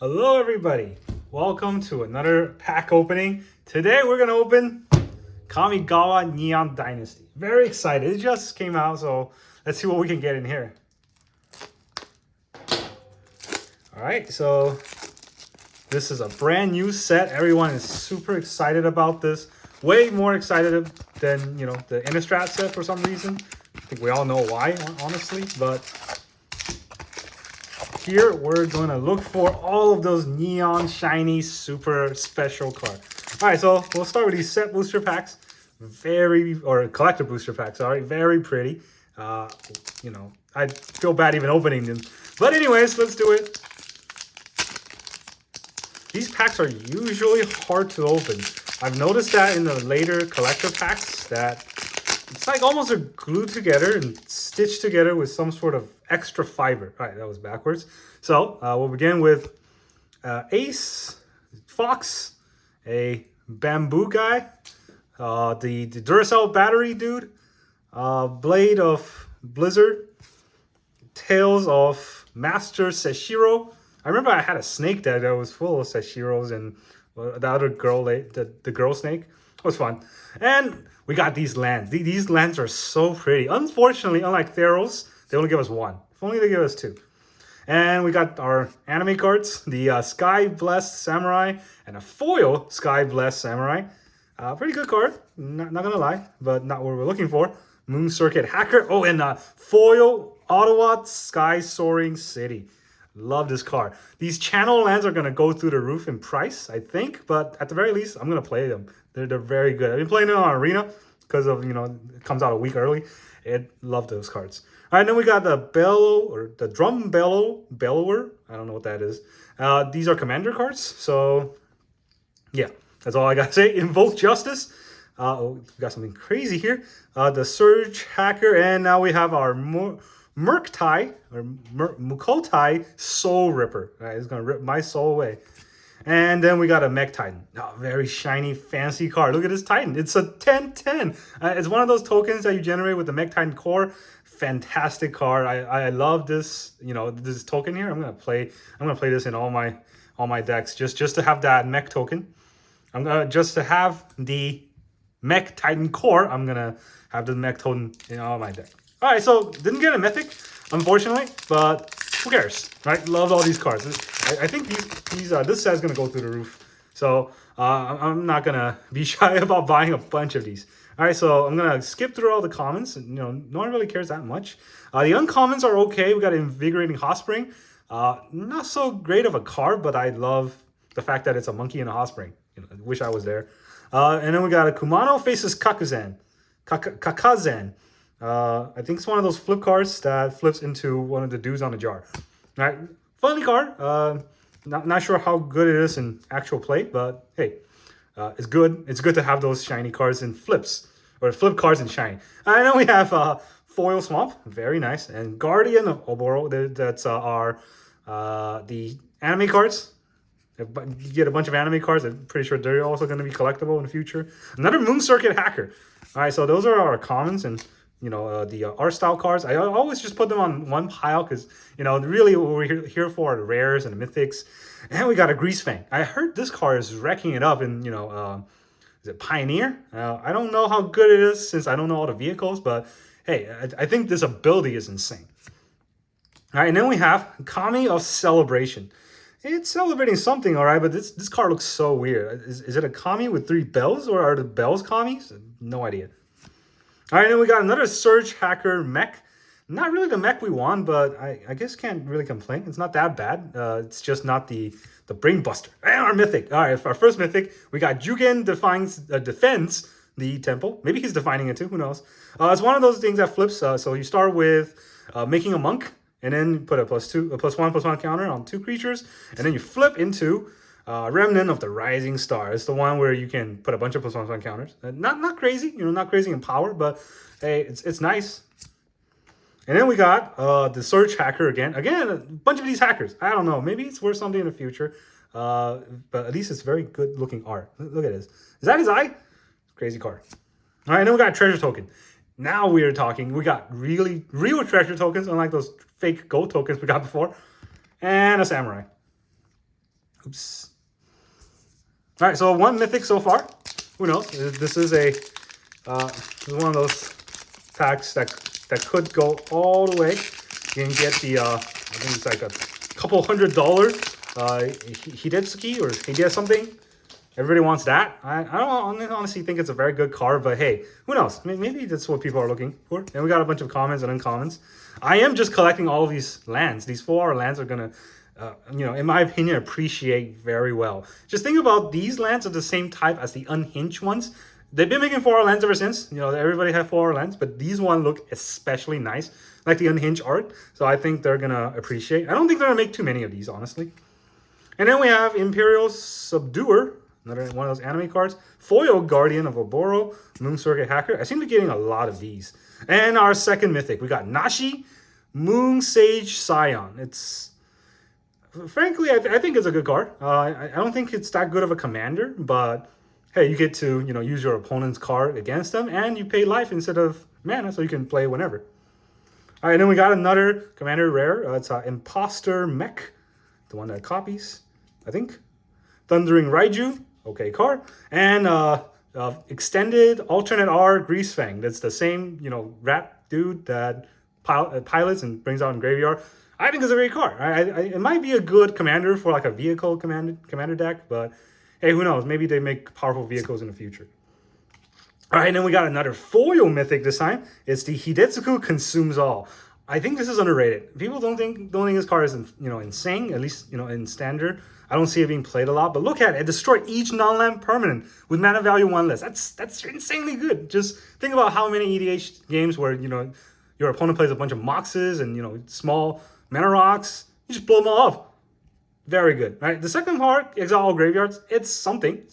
Hello everybody, welcome to another pack opening. Today we're gonna open Kamigawa Neo Dynasty. Very excited, it just came out, so let's see what we can get in here. Alright, so this is a brand new set. Everyone is super excited about this. Way more excited than, the Innistrad set for some reason. I think we all know why, honestly, but here we're going to look for all of those neon shiny super special cards. All right, so we'll start with these set booster packs. Collector booster packs, sorry. Very pretty. I feel bad even opening them. But anyways, let's do it. These packs are usually hard to open. I've noticed that in the later collector packs that it's like almost they're glued together and stitched together with some sort of extra fiber. All right, that was backwards. So we'll begin with Ace, Fox, a Bamboo guy, the Duracell battery dude, Blade of Blizzard, Tales of Master Seshiro. I remember I had a snake deck that was full of Seshiros and the other girl, the girl snake. It was fun. And we got these lands. These lands are so pretty. Unfortunately, unlike Theros, they only give us one. If only they give us two. And we got our anime cards, the Sky Blessed Samurai and a foil Sky Blessed Samurai. Pretty good card, not gonna lie, but not what we're looking for. Moon Circuit Hacker. Oh, and foil Ottawa Sky Soaring City. Love this card. These channel lands are gonna go through the roof in price, I think, but at the very least, I'm gonna play them. They're very good. I've been playing them on Arena because of it comes out a week early. Love those cards. All right, then we got the Drum Bellower. I don't know what that is. These are commander cards. So yeah, that's all I gotta say. Invoke Justice. We got something crazy here. The Surge Hacker, and now we have our Mukotai Soul Ripper. All right, it's gonna rip my soul away. And then we got a Mech Titan. Oh, very shiny, fancy card. Look at this Titan. It's a 10/10. It's one of those tokens that you generate with the Mech Titan core. Fantastic card. I love this. This token here. I'm gonna play this in all my decks just to have that Mech token. I'm gonna just to have the Mech Titan core. I'm gonna have the Mech token in all my deck. All right, so didn't get a mythic, unfortunately, but who cares, right? Love all these cards. I think this set's gonna go through the roof. So I'm not gonna be shy about buying a bunch of these. All right, so I'm gonna skip through all the commons. No one really cares that much. The uncommons are okay. We got Invigorating Hot Spring. Not so great of a card, but I love the fact that it's a monkey in a hot spring. I wish I was there. And then we got a Kumano faces Kakazan. I think it's one of those flip cards that flips into one of the dudes on the jar. All right, funny card. Not sure how good it is in actual play, but hey, it's good. It's good to have those shiny cards in flips, or flip cards in shiny. And then we have Foil Swamp, very nice, and Guardian of Oboro. That's the anime cards. You get a bunch of anime cards. I'm pretty sure they're also going to be collectible in the future. Another Moon Circuit Hacker. All right, so those are our commons and the art style cards. I always just put them on one pile because really what we're here for are the rares and the mythics. And we got a Grease Fang. I heard this card is wrecking it up in is it Pioneer? I don't know how good it is since I don't know all the vehicles, but hey, I think this ability is insane. All right, and then we have Kami of Celebration. It's celebrating something, all right, but this card looks so weird. Is it a Kami with 3 bells, or are the bells Kamis? No idea. All right, then we got another Surge Hacker mech. Not really the mech we want, but I guess can't really complain. It's not that bad. It's just not the Brain Buster. And our mythic. All right, for our first mythic, we got Jugen defends the temple. Maybe he's defining it too. Who knows? It's one of those things that flips. So you start with making a monk, and then you put a +1/+1 counter on 2 creatures, and then you flip into Remnant of the Rising Star. It's the one where you can put a bunch of +1/+1 counters. Not crazy, not crazy in power, but hey, it's nice. And then we got the Surge Hacker again. Again, a bunch of these hackers. I don't know. Maybe it's worth something in the future. But at least it's very good looking art. Look at this. Is that his eye? Crazy card. All right, then we got Treasure Token. Now we are talking. We got real treasure tokens, unlike those fake gold tokens we got before. And a Samurai. Oops. All right, so 1 mythic so far. Who knows? This is one of those packs that could go all the way. You can get the I think it's like a couple $100 Hidetsuki or Hidea something. Everybody wants that. I don't honestly think it's a very good card, but hey, who knows? Maybe that's what people are looking for. And we got a bunch of commons and uncommons. I am just collecting all of these lands. These 4-hour lands are gonna, in my opinion, appreciate very well. Just think about these lands are the same type as the unhinged ones. They've been making 4-hour lands ever since. Everybody had 4-hour lands, but these one look especially nice, like the unhinged art. So I think they're gonna appreciate. I don't think they're gonna make too many of these, honestly. And then we have Imperial Subduer. Another one of those anime cards. Foil Guardian of Oboro, Moon Circuit Hacker. I seem to be getting a lot of these. And our second mythic, we got Nashi, Moon Sage Scion. It's, frankly, I think it's a good card. I don't think it's that good of a commander, but hey, you get to, use your opponent's card against them, and you pay life instead of mana, so you can play whenever. All right, and then we got another commander rare. It's Imposter Mech, the one that copies, I think. Thundering Raiju. Okay card. And extended alternate R Grease Fang. That's the same, rat dude that pilots and brings out in graveyard. I think it's a great card. It might be a good commander for like a vehicle commander deck, but hey, who knows? Maybe they make powerful vehicles in the future. All right, and then we got another foil mythic this time. It's the Hidetsuku Consumes All. I think this is underrated. People don't think this card is insane, at least in standard. I don't see it being played a lot, but look at it. It destroyed each non-land permanent with mana value 1 less. That's insanely good. Just think about how many EDH games where, your opponent plays a bunch of Moxes and, small mana rocks. You just blow them all up. Very good, right? The second part, Exile All Graveyards, it's something.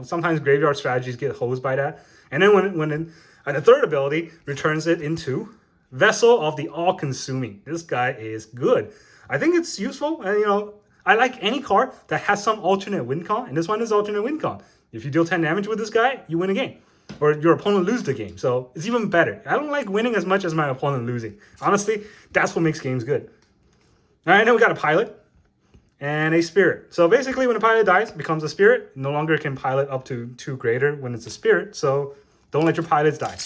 Sometimes graveyard strategies get hosed by that. And then when the third ability returns it into Vessel of the All-Consuming. This guy is good. I think it's useful, and, I like any card that has some alternate win con, and this one is alternate win con. If you deal 10 damage with this guy, you win a game. Or your opponent loses the game, so it's even better. I don't like winning as much as my opponent losing. Honestly, that's what makes games good. All right, then we got a pilot and a spirit. So basically, when a pilot dies, it becomes a spirit. No longer can pilot up to 2 greater when it's a spirit, so don't let your pilots die.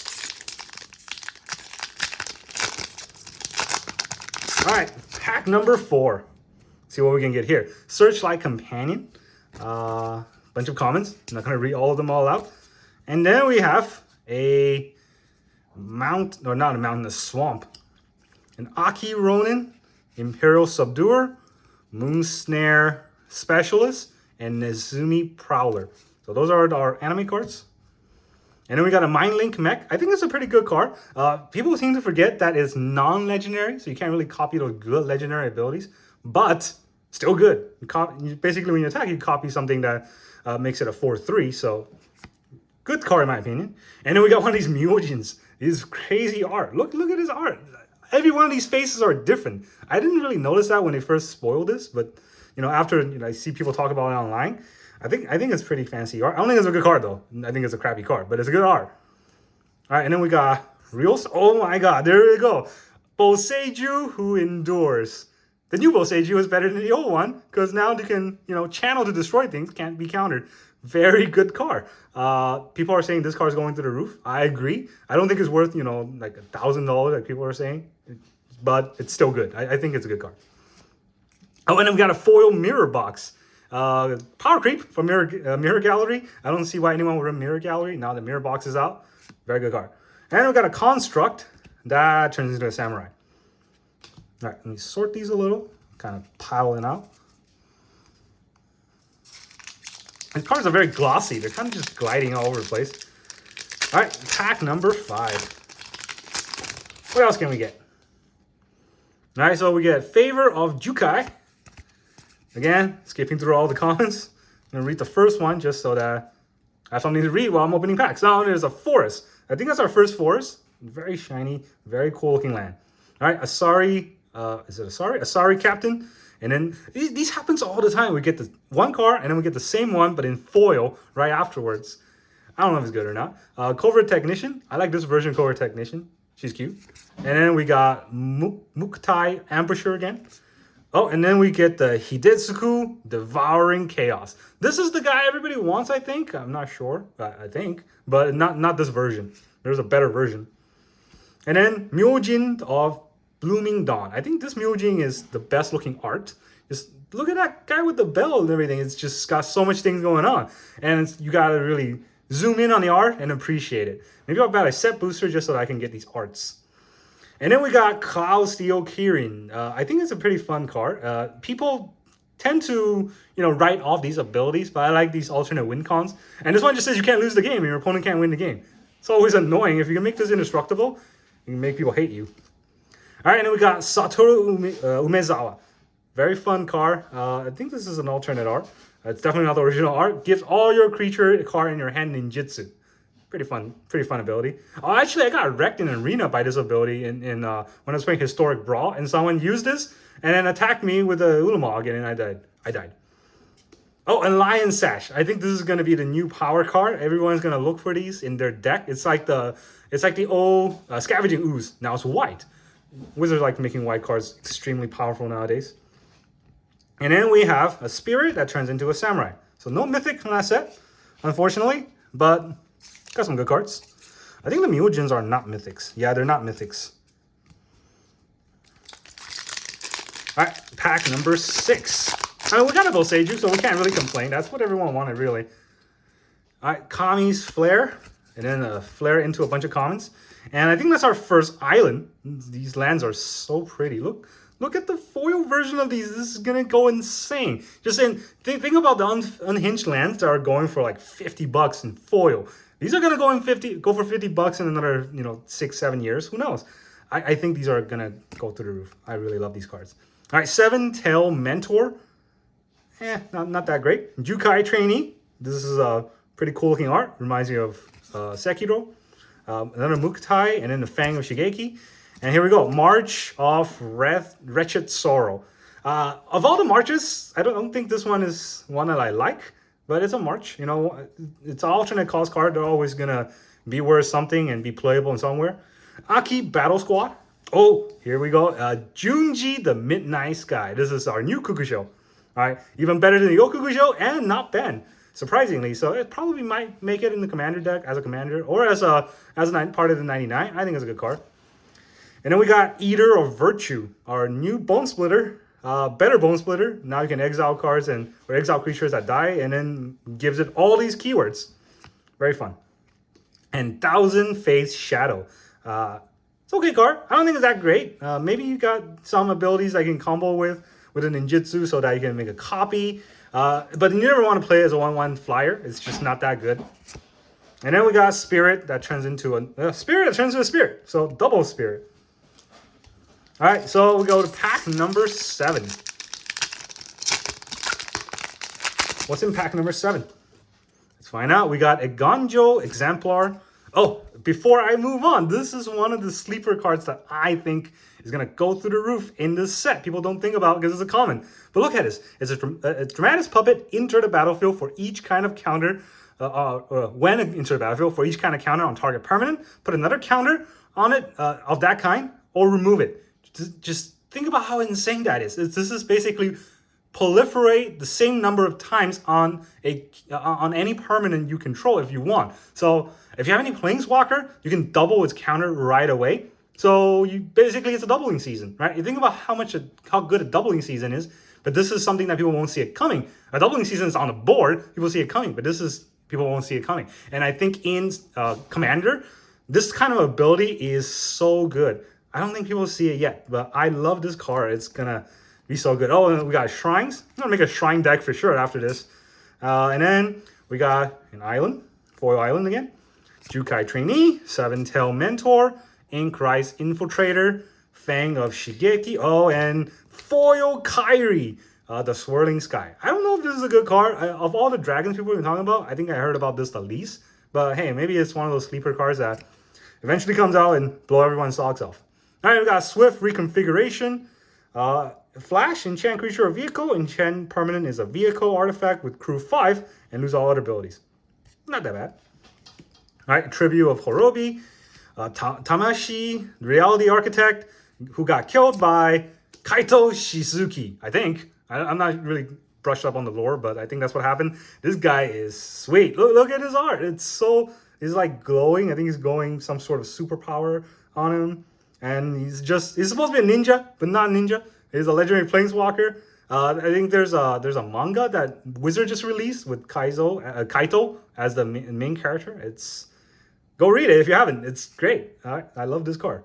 All right, pack number 4. See what we can get here. Searchlight Companion. Bunch of comments. I'm not going to read all of them all out. And then we have a mountain, or not a mountain, a swamp. An Aki Ronin, Imperial Subduer, Moon Snare Specialist, and Nezumi Prowler. So those are our anime cards. And then we got a Mind Link Mech. I think it's a pretty good card. People seem to forget that it's non-legendary, so you can't really copy those good legendary abilities. But still good. Basically, when you attack, you copy something that makes it a 4/3. So good card in my opinion. And then we got one of these Myojins. These crazy art. Look at his art. Every one of these faces are different. I didn't really notice that when they first spoiled this, but after I see people talk about it online, I think it's pretty fancy art. I don't think it's a good card though. I think it's a crappy card, but it's a good art. All right, and then we got Reels. Oh my God, there we go. Boseiju Who Endures. The new Boseiju is better than the old one because now they can, channel to destroy things, can't be countered. Very good card. People are saying this card is going through the roof. I agree. I don't think it's worth, like $1,000 like people are saying, but it's still good. I think it's a good card. Oh, and then we got a foil mirror box. Power Creep from Mirror Gallery. I don't see why anyone would run Mirror Gallery. Now the mirror box is out. Very good card. And we got a Construct that turns into a Samurai. All right, let me sort these a little, kind of pile it out. These cards are very glossy. They're kind of just gliding all over the place. All right, pack number 5. What else can we get? All right, so we get Favor of Jukai. Again, skipping through all the comments. I'm going to read the first one just so that I have something to read while I'm opening packs. Now there's a forest. I think that's our first forest. Very shiny, very cool looking land. All right, Asari. Is it Asari? Asari Captain. And then these happens all the time. We get the one card and then we get the same one, but in foil right afterwards. I don't know if it's good or not. Covert Technician. I like this version of Covert Technician. She's cute. And then we got Muktai Ambusher again. Oh, and then we get the Hidetsuku Devouring Chaos. This is the guy everybody wants, I think. I'm not sure. I think. But not this version. There's a better version. And then Myojin of Blooming Dawn. I think this Myojin is the best looking art. Just look at that guy with the bell and everything. It's just got so much things going on. And you got to really zoom in on the art and appreciate it. Maybe I'll buy a set booster just so that I can get these arts. And then we got Cloud Steel Kirin. I think it's a pretty fun card. People tend to, write off these abilities, but I like these alternate win cons. And this one just says you can't lose the game and your opponent can't win the game. It's always annoying. If you can make this indestructible, you can make people hate you. All right, and then we got Satoru Umezawa. Very fun card. I think this is an alternate art. It's definitely not the original art. Gives all your creature a card in your hand ninjutsu. Pretty fun ability. Oh, actually, I got wrecked in arena by this ability when I was playing Historic Brawl, and someone used this and then attacked me with a Ulamog, and I died. Oh, and Lion Sash. I think this is going to be the new power card. Everyone's going to look for these in their deck. It's like the old Scavenging Ooze. Now it's white. Wizards like making white cards extremely powerful nowadays. And then we have a Spirit that turns into a Samurai. So no Mythic in that set, unfortunately, but got some good cards. I think the Myojins are not Mythics. Yeah, they're not Mythics. All right, pack number 6. I mean, we got a Boseiju, so we can't really complain. That's what everyone wanted, really. All right, Kami's Flare, and then a Flare into a bunch of commons. And I think that's our first island. These lands are so pretty. Look at the foil version of these. This is gonna go insane. Just think about the unhinged lands that are going for like $50 in foil. These are gonna go for $50 in another 6-7 years. Who knows? I think these are gonna go through the roof. I really love these cards. All right, 7-Tail Mentor. Not that great. Jukai Trainee. This is a pretty cool looking art. Reminds me of Sekiro. Another Mukutai, and then the Fang of Shigeki. And here we go. March of Wretched Sorrow. Of all the marches, I don't think this one is one that I like. But it's a march. It's an alternate cost card. They're always going to be worth something and be playable in somewhere. Aki Battle Squad. Oh, here we go. Junji the Midnight Sky. This is our new Kukusho. All right. Even better than the old Kukusho and not banned. Surprisingly. So it probably might make it in the commander deck as a commander or as a part of the 99. I think it's a good card. And then we got Eater of Virtue, our new Bone Splitter, better Bone Splitter. Now you can exile cards or exile creatures that die, and then gives it all these keywords. Very fun. And Thousand Face Shadow. It's okay card. I don't think it's that great. Maybe you got some abilities I can combo with a ninjutsu so that you can make a copy. But you never want to play it as a 1/1 flyer. It's just not that good. And then we got Spirit that turns into a Spirit. So double Spirit. All right, so we go to pack number 7. What's in pack number 7? Let's find out. We got a Gonjo Exemplar. Oh, before I move on, this is one of the sleeper cards that I think is going to go through the roof in this set. People don't think about it because it's a common. But look at this. It's a Dramatis Puppet. Enter the battlefield for each kind of counter. When enter the battlefield for each kind of counter on target permanent. Put another counter on it of that kind or remove it. Just think about how insane that is. This is basically proliferate the same number of times on any permanent you control if you want. So if you have any Planeswalker, you can double its counter right away. So basically it's a doubling season, right? You think about how good a doubling season is, but this is something that people won't see it coming. A doubling season is on the board, people see it coming, but people won't see it coming. And I think in Commander, this kind of ability is so good. I don't think people see it yet, but I love this card. It's going to be so good. Oh, and we got Shrines. I'm going to make a Shrine deck for sure after this. And then we got an Island, Foil Island again. Jukai Trainee, 7-Tail Mentor, Inkrise Infiltrator, Fang of Shigeki. Oh, and Foil Kairi, the Swirling Sky. I don't know if this is a good card. Of all the dragons people have been talking about, I think I heard about this the least. But hey, maybe it's one of those sleeper cards that eventually comes out and blow everyone's socks off. All right, we got Swift Reconfiguration. Flash, enchant creature or vehicle. Enchant permanent is a vehicle artifact with crew 5 and lose all other abilities. Not that bad. All right, Tribute of Hirobi. Tamashi, Reality Architect, who got killed by Kaito Shizuki, I think. I'm not really brushed up on the lore, but I think that's what happened. This guy is sweet. Look at his art. He's like glowing. I think he's glowing some sort of superpower on him. And he's supposed to be a ninja, but not a ninja. He's a legendary planeswalker. I think there's a manga that Wizard just released with Kaito as the main character. Go read it if you haven't. It's great. I love this card.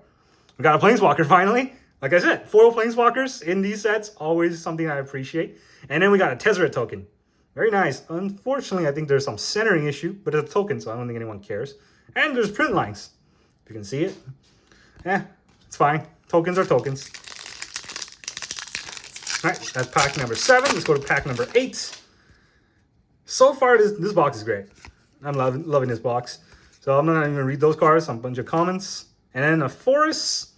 We got a planeswalker finally. Like I said, foil planeswalkers in these sets, always something I appreciate. And then we got a Tezzeret token. Very nice. Unfortunately, I think there's some centering issue, but it's a token, so I don't think anyone cares. And there's print lines. If you can see it. It's fine. Tokens are tokens. All right, that's pack number 7. Let's go to pack number 8. So far, this box is great. I'm loving this box. So I'm not even going to read those cards. Some bunch of comments. And then a Forest.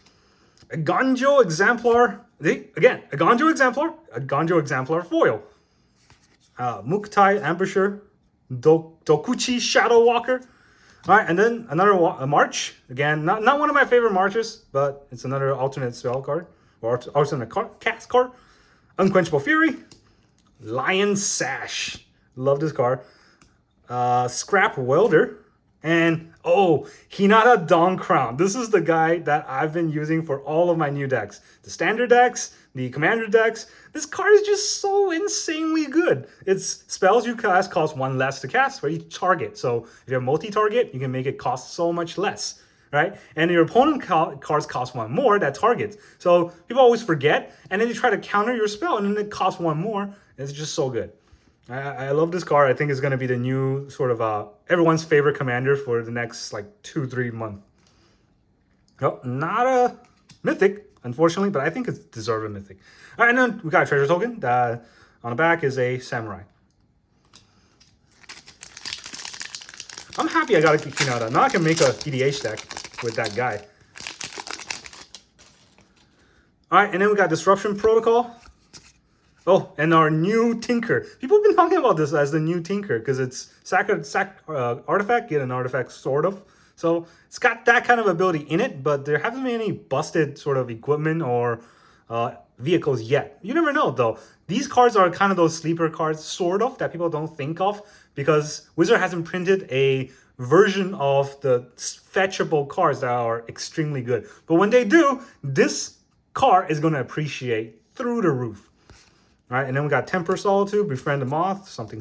A Ganjo Exemplar. Again, a Ganjo Exemplar. A Ganjo Exemplar foil. Muktai Ambusher. Dokuchi Shadow Walker. All right, and then another March. Again, not one of my favorite Marches, but it's another alternate spell card. Or alternate cast card. Unquenchable Fury. Lion Sash. Love this card. Scrap Welder. And, Hinata Dawn Crown. This is the guy that I've been using for all of my new decks. The standard decks, the commander decks. This card is just so insanely good. Its spells you cast cost 1 less to cast for each target. So if you have multi-target, you can make it cost so much less, right? And your opponent cards cost 1 more that targets. So people always forget, and then you try to counter your spell, and then it costs 1 more. It's just so good. I love this card. I think it's going to be the new sort of everyone's favorite commander for the next like 2-3 months. Oh, not a mythic, unfortunately, but I think it's deserved a mythic. All right, and then we got a treasure token. That on the back is a samurai. I'm happy I got a Hinata. Now I can make a EDH deck with that guy. All right, and then we got Disruption Protocol. Oh, and our new Tinker. People have been talking about this as the new Tinker because it's sack artifact, get an artifact, sort of. So it's got that kind of ability in it, but there haven't been any busted sort of equipment or vehicles yet. You never know, though. These cards are kind of those sleeper cards, sort of, that people don't think of because Wizard hasn't printed a version of the fetchable cards that are extremely good. But when they do, this card is going to appreciate through the roof. All right, and then we got Temper Solitude, Befriend the Moth, something.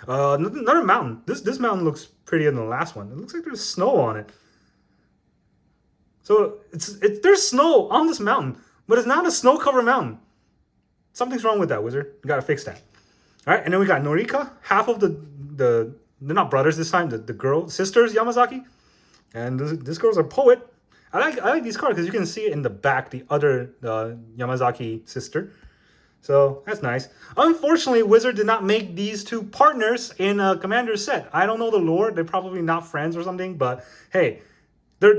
Another mountain. This mountain looks prettier than the last one. It looks like there's snow on it. So there's snow on this mountain, but it's not a snow-covered mountain. Something's wrong with that, Wizard. You gotta fix that. All right, and then we got Norika, half of they're not brothers this time, the sisters Yamazaki, and this girl's a poet. I like these cards because you can see it in the back, the other Yamazaki sister. So that's nice. Unfortunately, Wizard did not make these two partners in a commander set. I don't know the lore. They're probably not friends or something. But hey, they're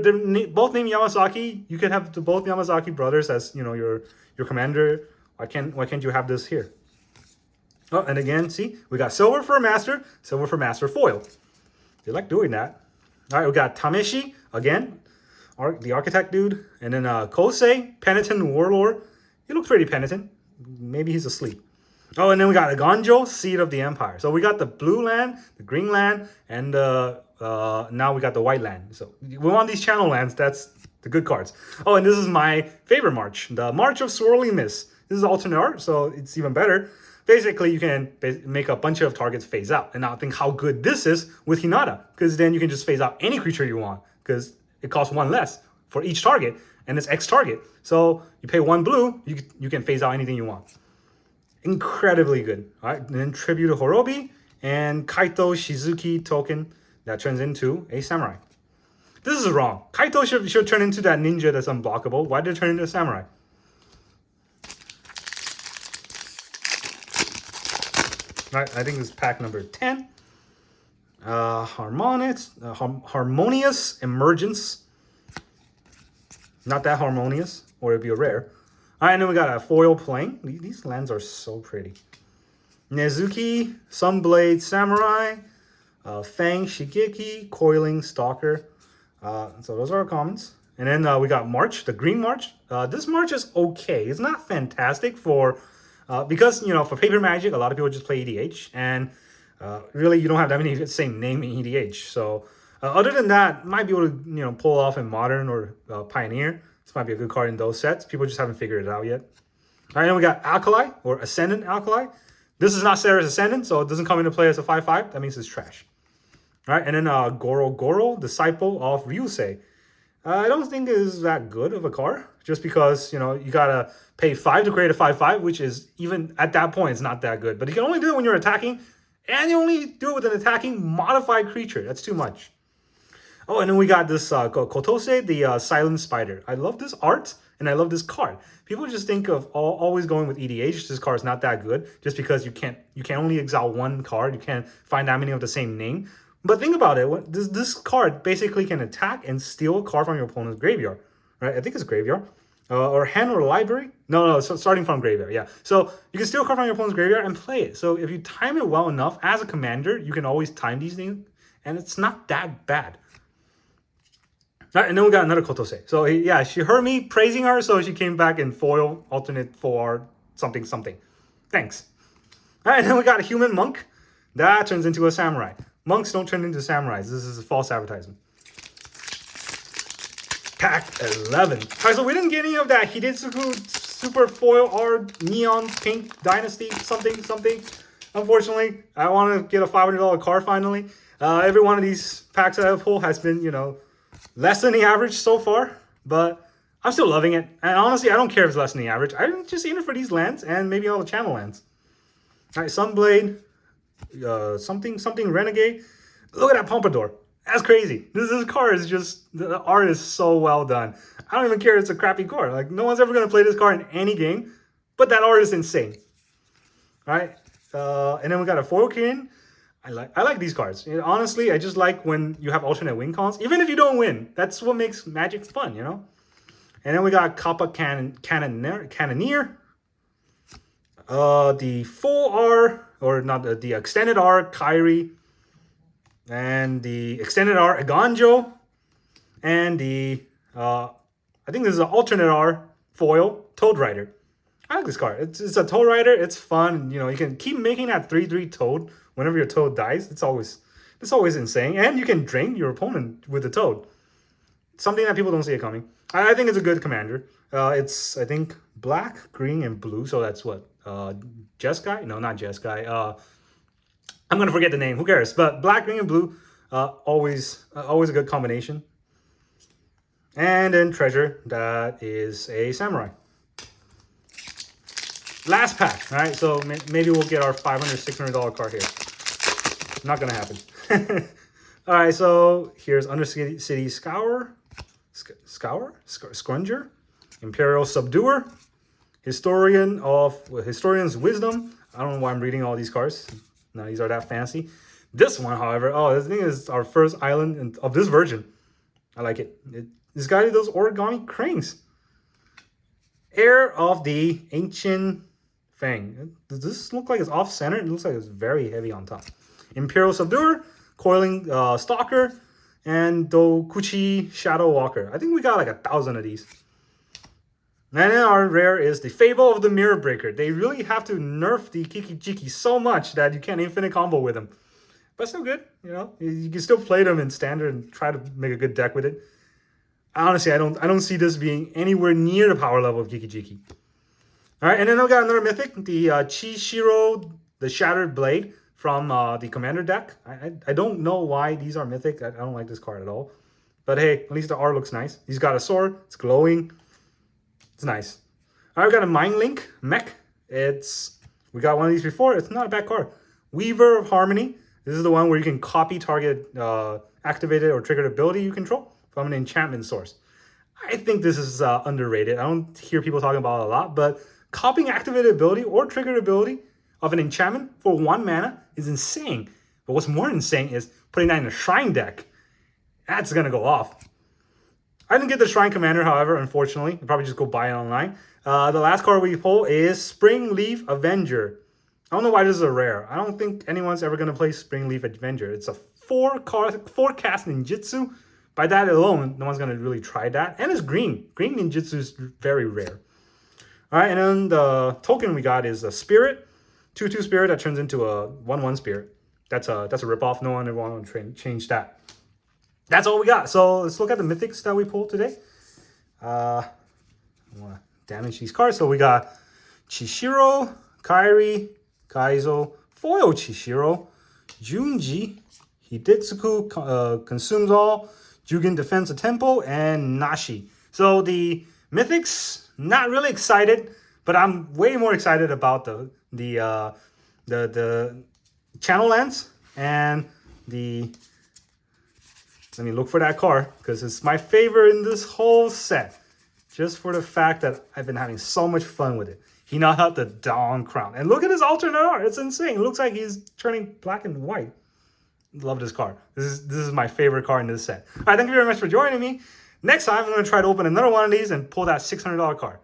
both named Yamazaki. You can have both Yamazaki brothers as your commander. Why can't you have this here? Oh, and again, see, we got silver for master foil. They like doing that. All right, we got Tameshi again, the architect dude, and then Kotose, penitent warlord. He looks pretty penitent. Maybe he's asleep. Oh, and then we got a Ganjo, Seed of the Empire. So we got the blue land, the green land, and now we got the white land. So we want these channel lands. That's the good cards. Oh, and this is my favorite March, the March of Swirling Mist. This is alternate art, so it's even better. Basically, you can make a bunch of targets phase out. And now think how good this is with Hinata, because then you can just phase out any creature you want, because it costs 1 less for each target. And it's X target. So you pay 1 blue, you can phase out anything you want. Incredibly good. All right, and then Tribute to Hirobi and Kaito Shizuki token that turns into a samurai. This is wrong. Kaito should turn into that ninja that's unblockable. Why did it turn into a samurai? All right, I think this is pack number 10. Harmonious Emergence. Not that harmonious, or it'd be a rare. All right, and then we got a foil plane. These lands are so pretty. Nezuki, Sunblade Samurai, Fang Shigeki, Coiling Stalker. So those are our commons. And then we got March, the Green March. This March is okay. It's not fantastic for, because, you know, for Paper Magic, a lot of people just play EDH. And really, you don't have that many of the same name in EDH. So other than that, might be able to, you know, pull off in Modern or Pioneer. This might be a good card in those sets. People just haven't figured it out yet. All right, then we got Alkali or Ascendant Alkali. This is not Sarah's Ascendant, so it doesn't come into play as a 5/5. That means it's trash. All right, and then Gorogoro, Disciple of Ryusei. I don't think it is that good of a card, just because, you know, you gotta pay 5 to create a 5/5, which is, even at that point, it's not that good. But you can only do it when you're attacking, and you only do it with an attacking modified creature. That's too much. Oh, and then we got this Kotose, the Silent Spider. I love this art, and I love this card. People just think of always going with EDH. This card is not that good, just because you can only exile one card. You can't find that many of the same name. But think about it. This card basically can attack and steal a card from your opponent's graveyard, right? I think it's graveyard. Or hand or library. No, so starting from graveyard, yeah. So you can steal a card from your opponent's graveyard and play it. So if you time it well enough, as a commander, you can always time these things, and it's not that bad. All right, and then we got another Kotose. So yeah, she heard me praising her, so she came back in foil, alternate for something. Thanks. All right, and then we got a human monk. That turns into a samurai. Monks don't turn into samurais. This is a false advertisement. Pack 11. All right, so we didn't get any of that Hidetsugu Super Foil Art Neon Pink Dynasty something. Unfortunately, I want to get a $500 card finally. Every one of these packs that I've pulled has been, you know, less than the average so far, but I'm still loving it. And honestly, I don't care if it's less than the average. I'm just in it for these lands and maybe all the channel lands. All right, Sunblade, something Renegade. Look at that Pompadour. That's crazy. This card is just, the art is so well done. I don't even care if it's a crappy card. Like, no one's ever going to play this card in any game, but that art is insane. All right, and then we got a foil Kirin. I like these cards. You know, honestly, I just like when you have alternate win cons. Even if you don't win, that's what makes Magic fun, you know? And then we got Kappa Cannoneer. The full R, or not, the extended R, Kyrie. And the extended R, Aganjo. And the, I think this is an alternate R foil, Toad Rider. I like this card. It's a Toad Rider. It's fun. You know, you can keep making that 3/3 Toad whenever your Toad dies. It's always insane. And you can drain your opponent with the Toad. Something that people don't see it coming. I think it's a good commander. It's, I think, black, green, and blue. So that's what? Jeskai? No, not Jeskai. I'm going to forget the name. Who cares? But black, green, and blue, always a good combination. And then Treasure. That is a Samurai. Last pack, all right? So maybe we'll get our $500, $600 card here. Not gonna happen. All right, so here's Undercity Scrounger, Imperial Subduer, Historian's Wisdom. I don't know why I'm reading all these cards. No, these are that fancy. This one, however, this thing is our first island of this version. I like it. It's got those origami cranes. Heir of the Ancient Fang. Does this look like it's off-center? It looks like it's very heavy on top. Imperial Subduer, Coiling Stalker, and Dokuchi Shadow Walker. I think we got like 1,000 of these. And then our rare is the Fable of the Mirror Breaker. They really have to nerf the Kiki-Jiki so much that you can't infinite combo with them. But still good, you know. You can still play them in standard and try to make a good deck with it. Honestly, I don't see this being anywhere near the power level of Kiki-Jiki. All right, and then we got another mythic, the Chishiro, the Shattered Blade from the Commander deck. I don't know why these are mythic. I don't like this card at all. But hey, at least the art looks nice. He's got a sword. It's glowing. It's nice. All right, we got a Mind Link mech. We got one of these before. It's not a bad card. Weaver of Harmony. This is the one where you can copy target activated or triggered ability you control from an enchantment source. I think this is underrated. I don't hear people talking about it a lot, but copying activated ability or triggered ability of an enchantment for 1 mana is insane. But what's more insane is putting that in a Shrine deck. That's going to go off. I didn't get the Shrine Commander, however, unfortunately. I'll probably just go buy it online. The last card we pull is Springleaf Avenger. I don't know why this is a rare. I don't think anyone's ever going to play Springleaf Avenger. It's a 4-cast ninjutsu by that alone, no one's going to really try that. And it's green. Green ninjutsu is very rare. All right, and then the token we got is a spirit. 2/2 spirit that turns into a 1/1 spirit. That's a ripoff. No one ever want to change that. That's all we got. So let's look at the mythics that we pulled today. I want to damage these cards. So we got Chishiro, Kairi, Kaizo, Foil Chishiro, Junji, Hidetsuku consumes all, Jugen defends a temple, and Nashi. So the mythics, not really excited, but I'm way more excited about the channel lands and the. Let me look for that card because it's my favorite in this whole set. Just for the fact that I've been having so much fun with it. He now had the Dawn Crown. And look at his alternate art. It's insane. It looks like he's turning black and white. Love this card. This is my favorite card in this set. All right, thank you very much for joining me. Next time, I'm going to try to open another one of these and pull that $600 card.